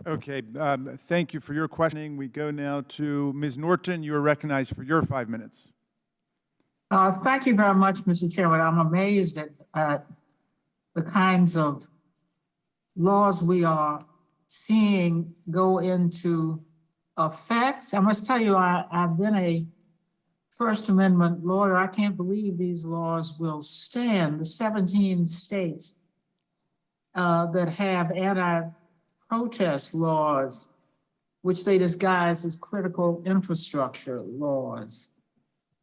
Okay, thank you for your questioning. We go now to Ms. Norton. You are recognized for your 5 minutes. Thank you very much, Mr. Chairman. I'm amazed at the kinds of laws we are seeing go into effect. I must tell you, I've been a First Amendment lawyer. I can't believe these laws will stand. The 17 states that have anti-protest laws, which they disguise as critical infrastructure laws.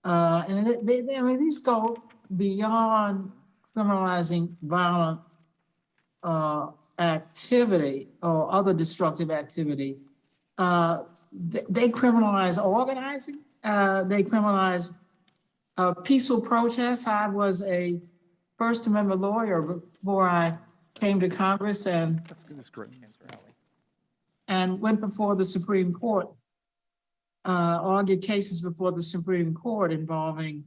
And I mean, these go beyond criminalizing violent activity or other destructive activity. They criminalize organizing. They criminalize peaceful protests. I was a First Amendment lawyer before I came to Congress and went before the Supreme Court, argued cases before the Supreme Court involving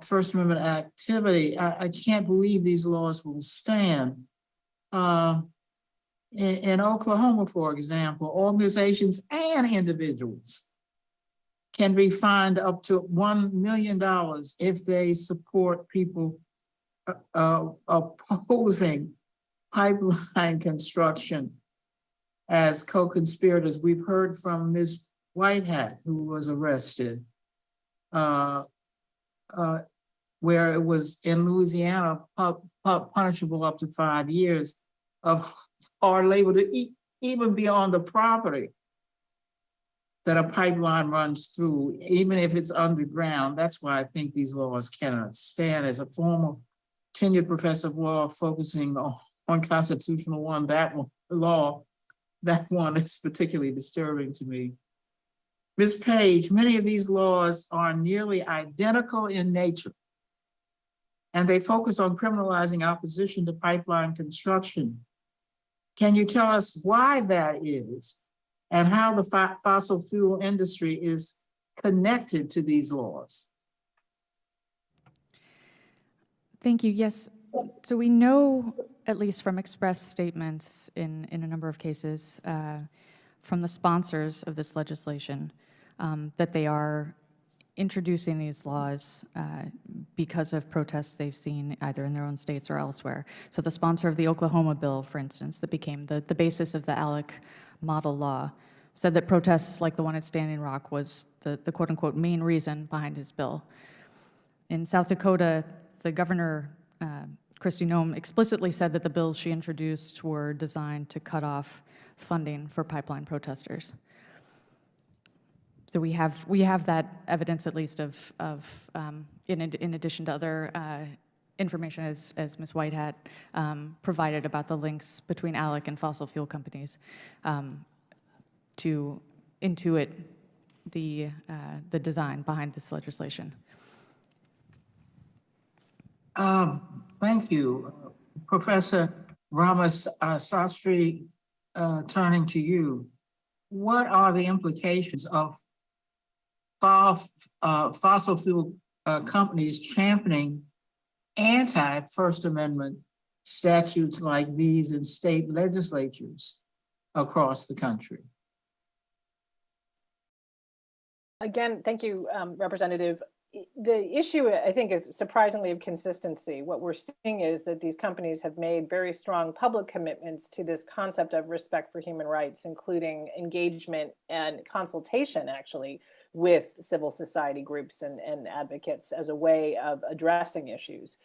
First Amendment activity. I can't believe these laws will stand. In Oklahoma, for example, organizations and individuals can be fined up to $1 million if they support people opposing pipeline construction as co-conspirators. We've heard from Ms. Whitehat, who was arrested, where it was in Louisiana, punishable up to 5 years of hard labor to even be on the property that a pipeline runs through, even if it's underground. That's why I think these laws cannot stand. As a former tenured professor of law focusing on constitutional law, that one is particularly disturbing to me. Ms. Page, many of these laws are nearly identical in nature, and they focus on criminalizing opposition to pipeline construction. Can you tell us why that is, and how the fossil fuel industry is connected to these laws? Thank you. Yes. So we know, at least from express statements in a number of cases, from the sponsors of this legislation, that they are introducing these laws because of protests they've seen either in their own states or elsewhere. So the sponsor of the Oklahoma bill, for instance, that became the basis of the ALEC model law, said that protests like the one at Standing Rock was the quote-unquote main reason behind his bill. In South Dakota, the governor, Kristi Noem, explicitly said that the bills she introduced were designed to cut off funding for pipeline protesters. So we have that evidence, at least, of in addition to other information, as Ms. Whitehat provided about the links between ALEC and fossil fuel companies, to intuit the design behind this legislation. Thank you, Professor Ramas Sastry. Turning to you, what are the implications of fossil fuel companies championing anti-First Amendment statutes like these in state legislatures across the country? Again, thank you, Representative. The issue, I think, is surprisingly of consistency. What we're seeing is that these companies have made very strong public commitments to this concept of respect for human rights, including engagement and consultation, actually, with civil society groups and advocates as a way of addressing issues.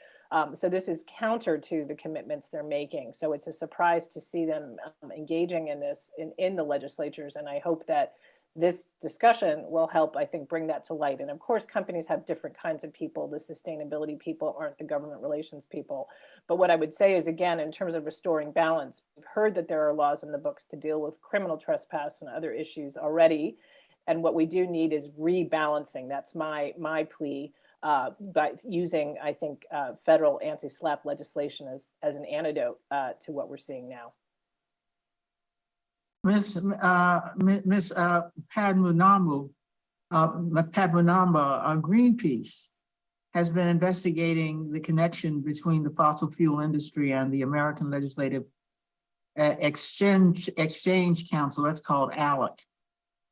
So this is counter to the commitments they're making. So it's a surprise to see them engaging in this in the legislatures, and I hope that this discussion will help, I think, bring that to light. And of course, companies have different kinds of people. The sustainability people aren't the government relations people. But what I would say is, again, in terms of restoring balance, we've heard that there are laws in the books to deal with criminal trespass and other issues already. And what we do need is rebalancing. That's my plea, by using, I think, federal anti-SLAPP legislation as an antidote to what we're seeing now. Ms. Padmanabhan, Greenpeace has been investigating the connection between the fossil fuel industry and the American legislative Exchange Council, that's called ALEC,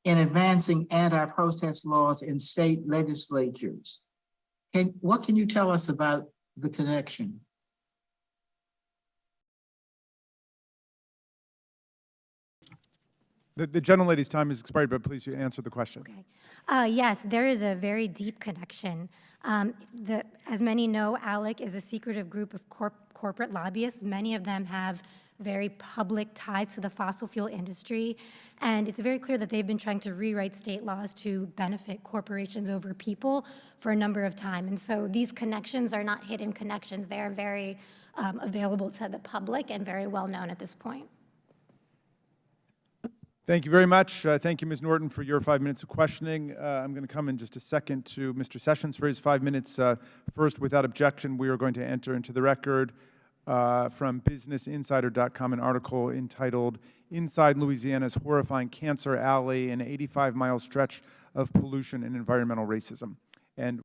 in advancing anti-protest laws in state legislatures. What can you tell us about the connection? The gentlelady's time has expired, but please you answer the question. Okay. Yes, there is a very deep connection. As many know, ALEC is a secretive group of corporate lobbyists. Many of them have very public ties to the fossil fuel industry, and it's very clear that they've been trying to rewrite state laws to benefit corporations over people for a number of time. And so these connections are not hidden connections. They are very available to the public and very well known at this point. Thank you very much. Thank you, Ms. Norton, for your 5 minutes of questioning. I'm going to come in just a second to Mr. Sessions for his 5 minutes. First, without objection, we are going to enter into the record from BusinessInsider.com an article entitled "Inside Louisiana's Horrifying Cancer Alley, an 85-mile stretch of pollution and environmental racism." And